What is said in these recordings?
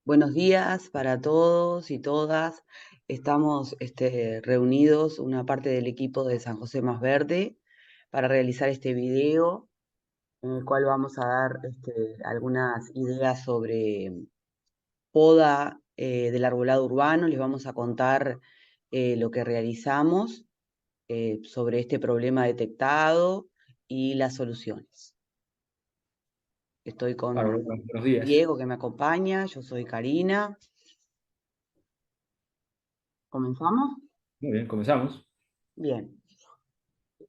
Buenos días para todos y todas. Estamos reunidos, una parte del equipo de San José Más Verde, para realizar este video, en el cual vamos a dar algunas ideas sobre poda del arbolado urbano. Les vamos a contar lo que realizamos sobre este problema detectado y las soluciones. Estoy Bárbaro, con buenos días. Diego, que me acompaña. Yo soy Karina. ¿Comenzamos? Muy bien, comenzamos. Bien.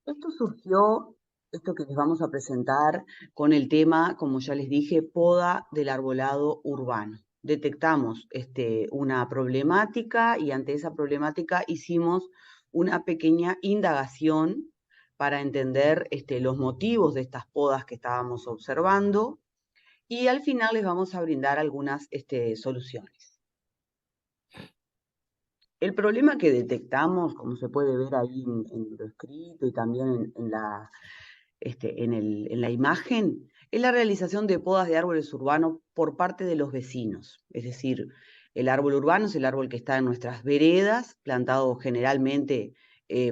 Esto surgió, esto que les vamos a presentar, con el tema, como ya les dije, poda del arbolado urbano. Detectamos una problemática y ante esa problemática hicimos una pequeña indagación para entender los motivos de estas podas que estábamos observando, y al final les vamos a brindar algunas soluciones. El problema que detectamos, como se puede ver ahí en lo escrito y también en la imagen, es la realización de podas de árboles urbanos por parte de los vecinos. Es decir, el árbol urbano es el árbol que está en nuestras veredas, plantado generalmente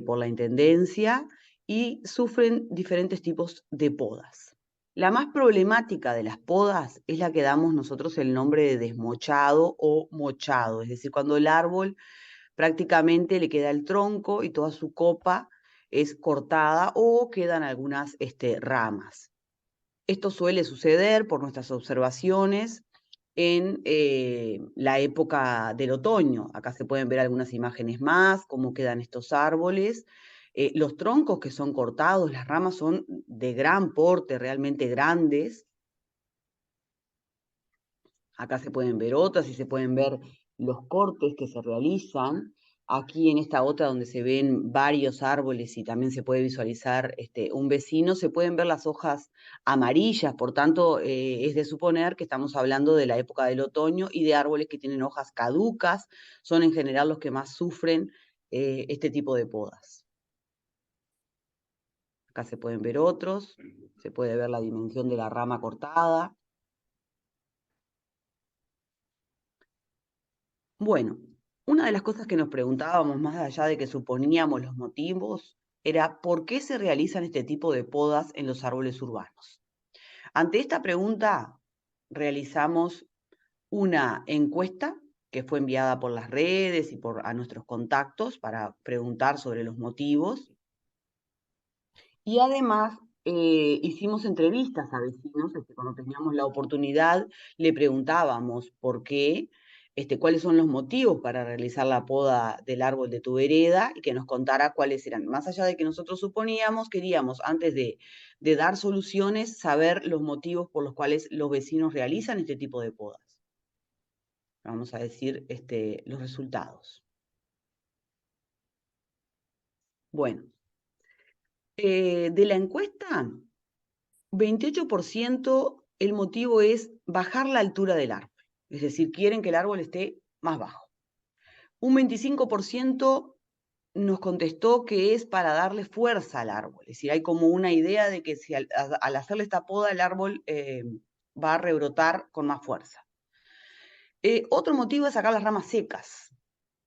por la intendencia, y sufren diferentes tipos de podas. La más problemática de las podas es la que damos nosotros el nombre de desmochado o mochado, es decir, cuando el árbol prácticamente le queda el tronco y toda su copa es cortada o quedan algunas ramas. Esto suele suceder por nuestras observaciones en la época del otoño. Acá se pueden ver algunas imágenes más, cómo quedan estos árboles. Los troncos que son cortados, las ramas son de gran porte, realmente grandes. Acá se pueden ver otras y se pueden ver los cortes que se realizan. Aquí en esta otra donde se ven varios árboles y también se puede visualizar un vecino, se pueden ver las hojas amarillas, por tanto es de suponer que estamos hablando de la época del otoño y de árboles que tienen hojas caducas, son en general los que más sufren este tipo de podas. Acá se pueden ver otros, se puede ver la dimensión de la rama cortada. Bueno, una de las cosas que nos preguntábamos, más allá de que suponíamos los motivos, era por qué se realizan este tipo de podas en los árboles urbanos. Ante esta pregunta, realizamos una encuesta que fue enviada por las redes y a nuestros contactos para preguntar sobre los motivos. Y además hicimos entrevistas a vecinos, cuando teníamos la oportunidad, le preguntábamos por qué, cuáles son los motivos para realizar la poda del árbol de tu vereda y que nos contara cuáles eran. Más allá de que nosotros suponíamos, queríamos, antes de dar soluciones, saber los motivos por los cuales los vecinos realizan este tipo de podas. Vamos a decir los resultados. Bueno, de la encuesta, 28% el motivo es bajar la altura del árbol, es decir, quieren que el árbol esté más bajo. Un 25% nos contestó que es para darle fuerza al árbol, es decir, hay como una idea de que si al hacerle esta poda el árbol va a rebrotar con más fuerza. Otro motivo es sacar las ramas secas.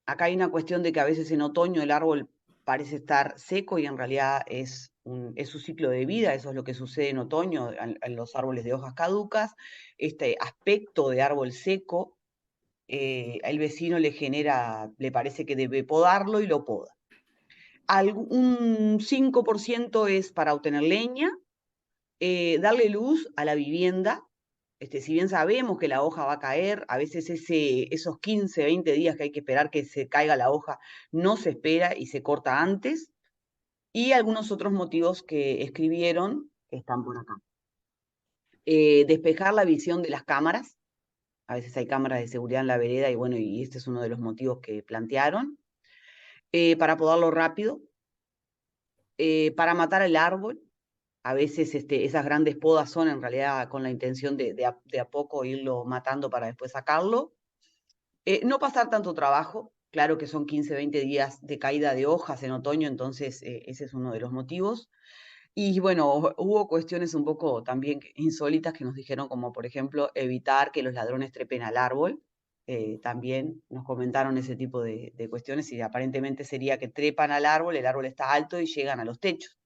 Acá hay una cuestión de que a veces en otoño el árbol parece estar seco y en realidad es su ciclo de vida, eso es lo que sucede en otoño en los árboles de hojas caducas. Este aspecto de árbol seco, al vecino le parece que debe podarlo y lo poda. Un 5% es para obtener leña, darle luz a la vivienda. Si bien sabemos que la hoja va a caer, a veces esos 15, 20 días que hay que esperar que se caiga la hoja, no se espera y se corta antes. Y algunos otros motivos que escribieron están por acá. Despejar la visión de las cámaras. A veces hay cámaras de seguridad en la vereda y bueno, y este es uno de los motivos que plantearon. Para podarlo rápido. Para matar el árbol. A veces esas grandes podas son en realidad con la intención de a poco irlo matando para después sacarlo. No pasar tanto trabajo, claro que son 15, 20 días de caída de hojas en otoño, entonces ese es uno de los motivos. Y bueno, hubo cuestiones un poco también insólitas que nos dijeron, como por ejemplo evitar que los ladrones trepen al árbol. también nos comentaron ese tipo de cuestiones y aparentemente sería que trepan al árbol, el árbol está alto y llegan a los techos.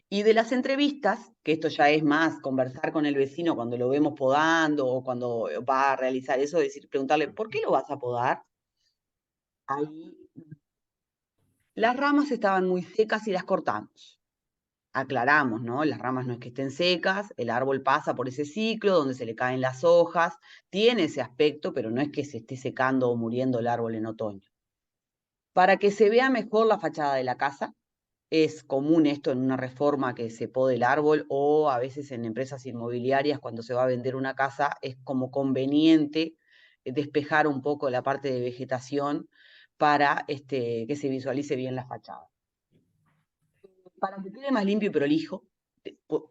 Y de las entrevistas, que esto ya es más conversar con el vecino cuando lo vemos podando o cuando va a realizar eso, decir, preguntarle, ¿por qué lo vas a podar? Ahí las ramas estaban muy secas y las cortamos. Aclaramos, ¿no? Las ramas no es que estén secas, el árbol pasa por ese ciclo donde se le caen las hojas, tiene ese aspecto, pero no es que se esté secando o muriendo el árbol en otoño. Para que se vea mejor la fachada de la casa, es común esto en una reforma que se pode el árbol o a veces en empresas inmobiliarias cuando se va a vender una casa es como conveniente despejar un poco la parte de vegetación para que se visualice bien la fachada. Para que quede más limpio y prolijo,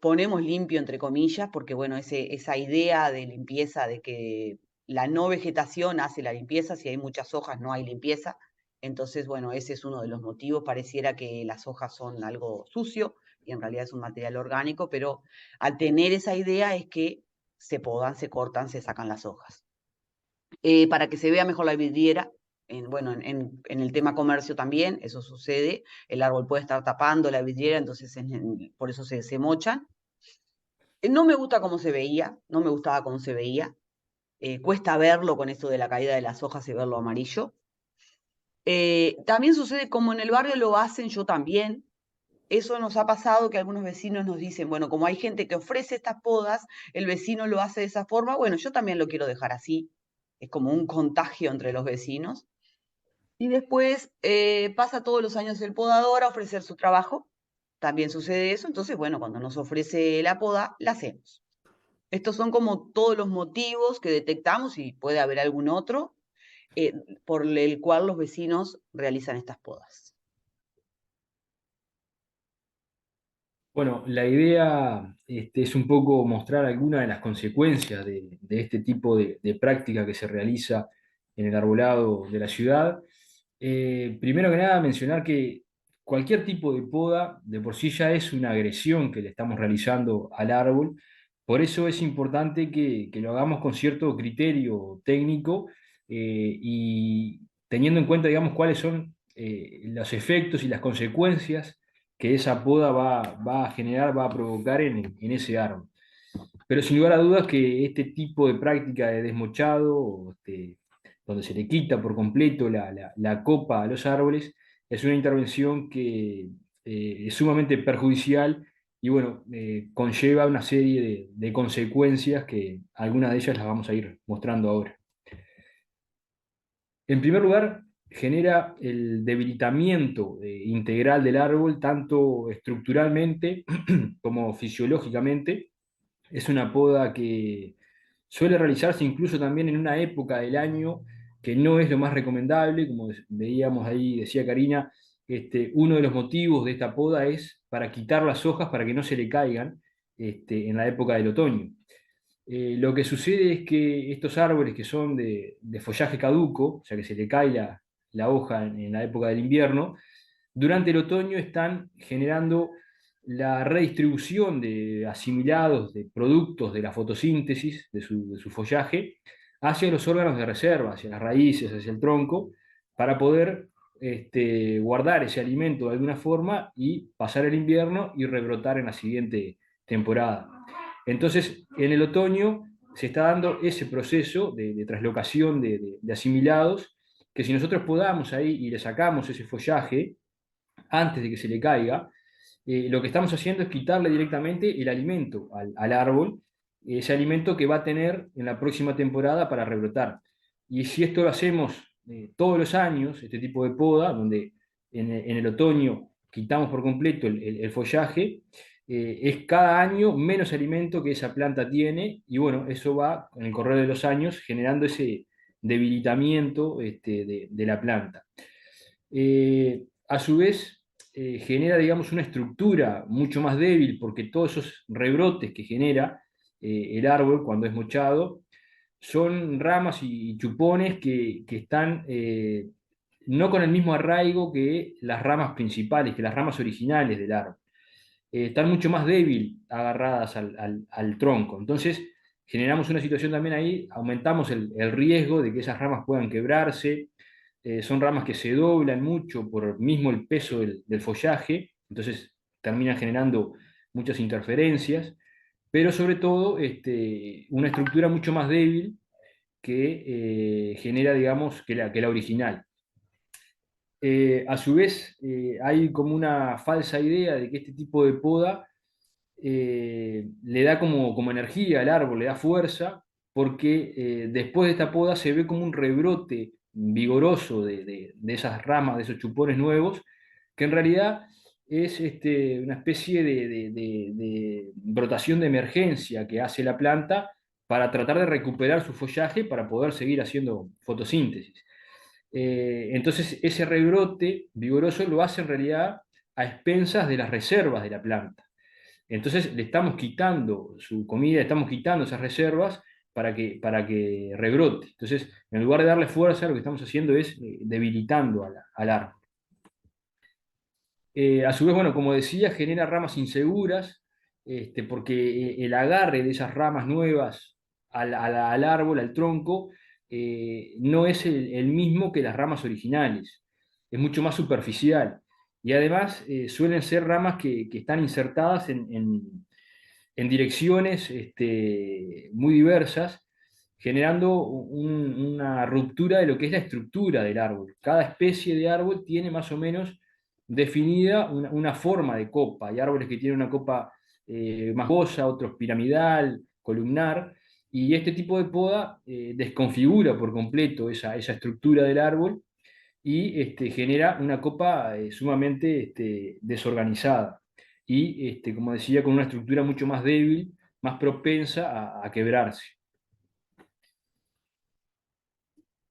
ponemos limpio entre comillas, porque bueno, esa idea de limpieza, de que la no vegetación hace la limpieza, si hay muchas hojas no hay limpieza, entonces bueno, ese es uno de los motivos, pareciera que las hojas son algo sucio, y en realidad es un material orgánico, pero al tener esa idea es que se podan, se cortan, se sacan las hojas. Para que se vea mejor la vidriera, bueno, en el tema comercio también, eso sucede, el árbol puede estar tapando la vidriera, entonces por eso se mochan. No me gusta cómo se veía, no me gustaba cómo se veía, cuesta verlo con esto de la caída de las hojas y verlo amarillo. También sucede como en el barrio lo hacen, yo también. Eso nos ha pasado que algunos vecinos nos dicen, bueno, como hay gente que ofrece estas podas, el vecino lo hace de esa forma, bueno, yo también lo quiero dejar así. Es como un contagio entre los vecinos. Y después pasa todos los años el podador a ofrecer su trabajo. También sucede eso. Entonces, bueno, cuando nos ofrece la poda, la hacemos. Estos son como todos los motivos que detectamos y puede haber algún otro eh, por el cual los vecinos realizan estas podas. Bueno, la idea es un poco mostrar algunas de las consecuencias de este tipo de práctica que se realiza en el arbolado de la ciudad. Primero que nada, mencionar que cualquier tipo de poda de por sí ya es una agresión que le estamos realizando al árbol. Por eso es importante que lo hagamos con cierto criterio técnico y teniendo en cuenta, digamos, cuáles son los efectos y las consecuencias que esa poda va a generar, va a provocar en ese árbol. Pero sin lugar a dudas que este tipo de práctica de desmochado, donde se le quita por completo la copa a los árboles, es una intervención que es sumamente perjudicial y bueno, conlleva una serie de consecuencias que algunas de ellas las vamos a ir mostrando ahora. En primer lugar, genera el debilitamiento integral del árbol, tanto estructuralmente como fisiológicamente. Es una poda que suele realizarse incluso también en una época del año que no es lo más recomendable, como veíamos ahí, decía Karina, uno de los motivos de esta poda es para quitar las hojas para que no se le caigan en la época del otoño. Lo que sucede es que estos árboles que son de follaje caduco, o sea que se le cae la hoja en la época del invierno, durante el otoño están generando la redistribución de asimilados de productos de la fotosíntesis de su follaje hacia los órganos de reserva, hacia las raíces, hacia el tronco, para poder guardar ese alimento de alguna forma y pasar el invierno y rebrotar en la siguiente temporada. Entonces, en el otoño se está dando ese proceso de traslocación de asimilados, que si nosotros podamos ahí y le sacamos ese follaje antes de que se le caiga, lo que estamos haciendo es quitarle directamente el alimento al árbol, ese alimento que va a tener en la próxima temporada para rebrotar. Y si esto lo hacemos todos los años, este tipo de poda, donde en el otoño quitamos por completo el follaje, es cada año menos alimento que esa planta tiene y bueno, eso va en el correr de los años generando ese debilitamiento de la planta. A su vez, genera, digamos, una estructura mucho más débil porque todos esos rebrotes que genera el árbol cuando es mochado son ramas y chupones que están no con el mismo arraigo que las ramas principales, que las ramas originales del árbol. Están mucho más débil agarradas al tronco. Entonces, generamos una situación también ahí, aumentamos el riesgo de que esas ramas puedan quebrarse. Son ramas que se doblan mucho por mismo el peso del follaje, entonces terminan generando muchas interferencias, pero sobre todo una estructura mucho más débil que genera, digamos, que la original. A su vez, hay como una falsa idea de que este tipo de poda le da como energía al árbol, le da fuerza, porque después de esta poda se ve como un rebrote vigoroso de esas ramas, de esos chupones nuevos, que en realidad es una especie de brotación de emergencia que hace la planta para tratar de recuperar su follaje para poder seguir haciendo fotosíntesis. Entonces, ese rebrote vigoroso lo hace en realidad a expensas de las reservas de la planta. Entonces, le estamos quitando su comida, le estamos quitando esas reservas para que rebrote. Entonces, en lugar de darle fuerza, lo que estamos haciendo es debilitando al árbol. A su vez, bueno, como decía, genera ramas inseguras, porque el agarre de esas ramas nuevas al árbol, al tronco, no es el mismo que las ramas originales, es mucho más superficial. Y además suelen ser ramas que están insertadas en direcciones muy diversas, generando una ruptura de lo que es la estructura del árbol. Cada especie de árbol tiene más o menos definida una forma de copa. Hay árboles que tienen una copa más goza, otros piramidal, columnar, y este tipo de poda desconfigura por completo esa estructura del árbol y genera una copa sumamente desorganizada y, como decía, con una estructura mucho más débil, más propensa a quebrarse.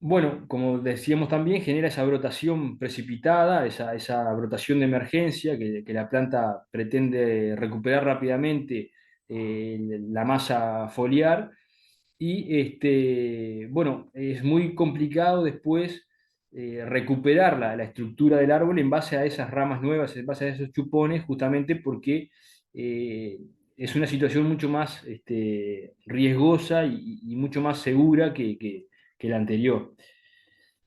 Bueno, como decíamos también, genera esa brotación precipitada, esa brotación de emergencia que la planta pretende recuperar rápidamente la masa foliar y bueno, es muy complicado después recuperar la estructura del árbol en base a esas ramas nuevas, en base a esos chupones, justamente porque eh, es una situación mucho más riesgosa y mucho más segura que la anterior.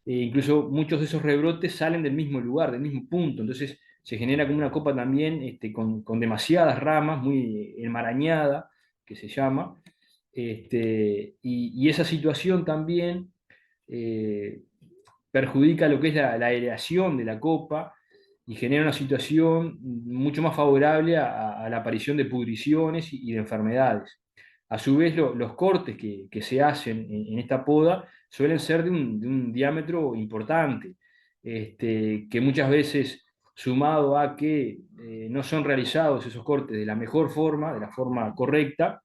Incluso muchos de esos rebrotes salen del mismo lugar, del mismo punto, entonces se genera como una copa también con demasiadas ramas, muy enmarañada, que se llama, y esa situación también eh, perjudica lo que es la aireación de la copa y genera una situación mucho más favorable a la aparición de pudriciones y de enfermedades. A su vez, los cortes que se hacen en esta poda suelen ser de un diámetro importante, que muchas veces, sumado a que no son realizados esos cortes de la mejor forma, de la forma correcta,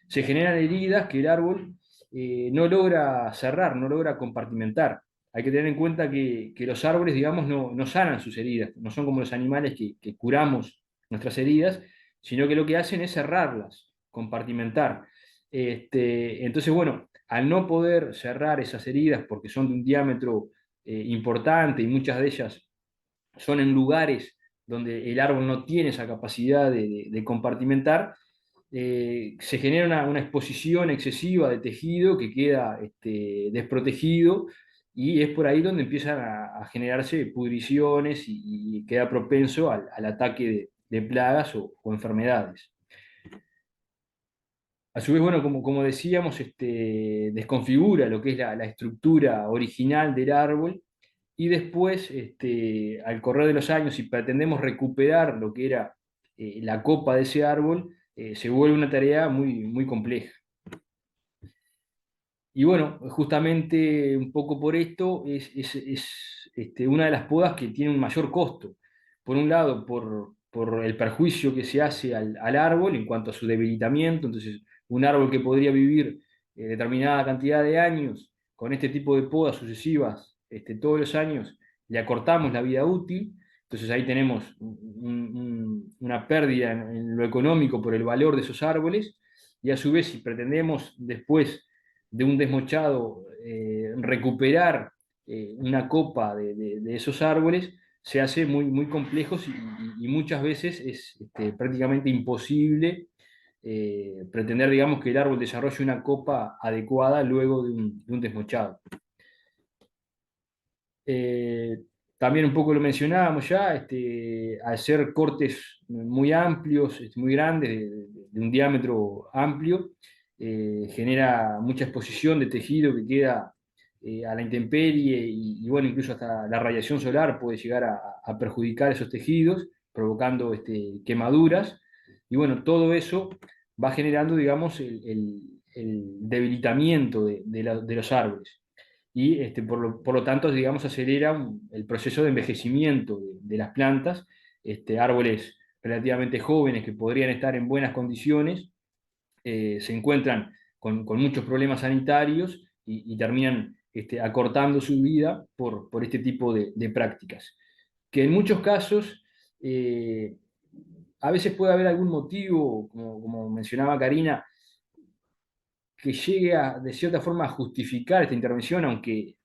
se generan heridas que el árbol no logra cerrar, no logra compartimentar. Hay que tener en cuenta que los árboles, digamos, no sanan sus heridas, no son como los animales que curamos nuestras heridas, sino que lo que hacen es cerrarlas, compartimentar. Entonces, bueno, al no poder cerrar esas heridas porque son de un diámetro importante y muchas de ellas son en lugares donde el árbol no tiene esa capacidad de compartimentar, se genera una exposición excesiva de tejido que queda desprotegido y es por ahí donde empiezan a generarse pudriciones y queda propenso al ataque de plagas o enfermedades. A su vez, bueno, como decíamos, desconfigura lo que es la estructura original del árbol y después, al correr de los años, si pretendemos recuperar lo que era la copa de ese árbol, se vuelve una tarea muy, muy compleja. Y bueno, justamente un poco por esto es una de las podas que tiene un mayor costo. Por un lado, por el perjuicio que se hace al árbol en cuanto a su debilitamiento. Entonces, un árbol que podría vivir determinada cantidad de años con este tipo de podas sucesivas todos los años, le acortamos la vida útil. Entonces ahí tenemos una pérdida en lo económico por el valor de esos árboles. Y a su vez, si pretendemos después de un desmochado recuperar una copa de esos árboles se hace muy, muy complejo y muchas veces es prácticamente imposible pretender, digamos, que el árbol desarrolle una copa adecuada luego de un desmochado. Eh, También un poco lo mencionábamos ya, al ser cortes muy amplios, muy grandes, de un diámetro amplio, genera mucha exposición de tejido que queda a la intemperie y, bueno, incluso hasta la radiación solar puede llegar a perjudicar esos tejidos, provocando quemaduras. Y bueno, todo eso va generando, digamos, el debilitamiento de los árboles y por lo tanto, digamos, acelera el proceso de envejecimiento de las plantas, árboles relativamente jóvenes que podrían estar en buenas condiciones, se encuentran con muchos problemas sanitarios y terminan acortando su vida por este tipo de prácticas. Que en muchos casos, a veces puede haber algún motivo, como mencionaba Karina, que llegue de cierta forma a justificar esta intervención, aunque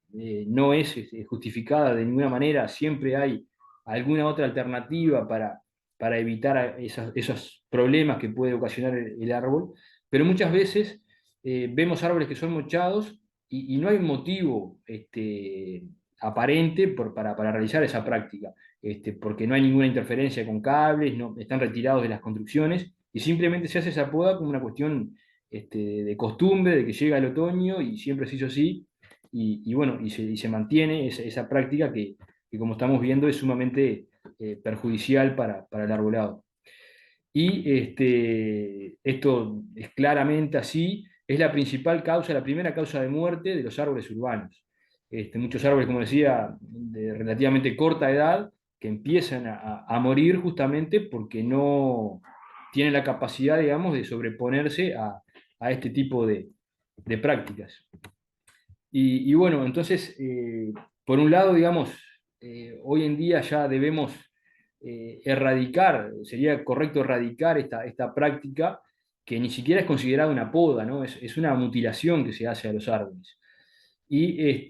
no es justificada de ninguna manera, siempre hay alguna otra alternativa para evitar esos problemas que puede ocasionar el árbol, pero muchas veces vemos árboles que son mochados y no hay un motivo aparente para realizar esa práctica, porque no hay ninguna interferencia con cables, no, están retirados de las construcciones y simplemente se hace esa poda como una cuestión de costumbre, de que llega el otoño y siempre se hizo así, y bueno, y se mantiene esa práctica que, como estamos viendo, es sumamente perjudicial para el arbolado. Y esto es claramente así, es la principal causa, la primera causa de muerte de los árboles urbanos. Muchos árboles, como decía, de relativamente corta edad, que empiezan a morir justamente porque no tienen la capacidad, digamos, de sobreponerse a este tipo de prácticas. Y bueno, entonces, por un lado, digamos, hoy en día ya debemos erradicar, sería correcto erradicar esta práctica que ni siquiera es considerada una poda, ¿no? Es una mutilación que se hace a los árboles. Y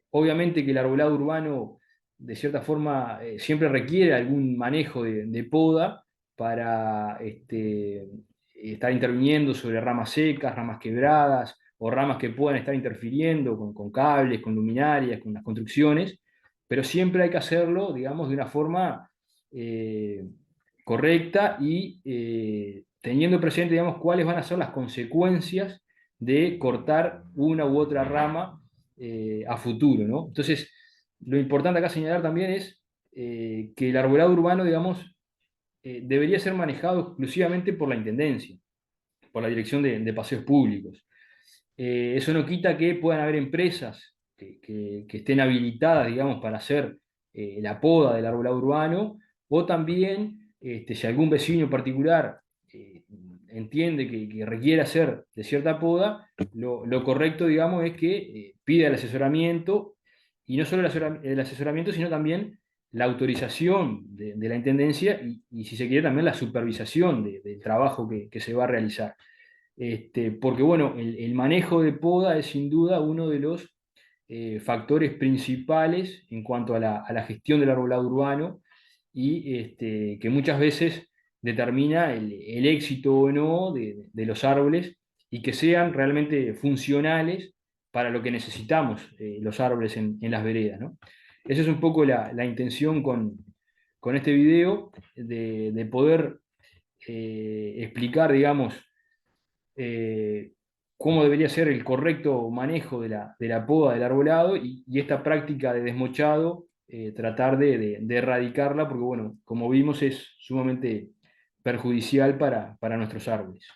obviamente que el arbolado urbano, de cierta forma, siempre requiere algún manejo de poda para estar interviniendo sobre ramas secas, ramas quebradas o ramas que puedan estar interfiriendo con cables, con luminarias, con las construcciones, pero siempre hay que hacerlo, digamos, de una forma eh, correcta y teniendo presente, digamos, cuáles van a ser las consecuencias de cortar una u otra rama a futuro, ¿no? Entonces, lo importante acá señalar también es que el arbolado urbano, digamos, debería ser manejado exclusivamente por la Intendencia, por la Dirección de Paseos Públicos. Eso no quita que puedan haber empresas que estén habilitadas, digamos, para hacer la poda del arbolado urbano, o también, si algún vecino en particular eh, entiende que requiere hacer de cierta poda, lo correcto, digamos, es que pida el asesoramiento, y no solo el asesoramiento, sino también la autorización de la Intendencia y, si se quiere, también la supervisación del trabajo que se va a realizar. Porque bueno, el manejo de poda es sin duda uno de los factores principales en cuanto a la gestión del arbolado urbano y que muchas veces determina el éxito o no de los árboles y que sean realmente funcionales para lo que necesitamos los árboles en las veredas, ¿no? Esa es un poco la intención con este video, de poder explicar, digamos, eh, cómo debería ser el correcto manejo de la poda del arbolado y esta práctica de desmochado, tratar de erradicarla, porque bueno, como vimos, es sumamente perjudicial para nuestros árboles.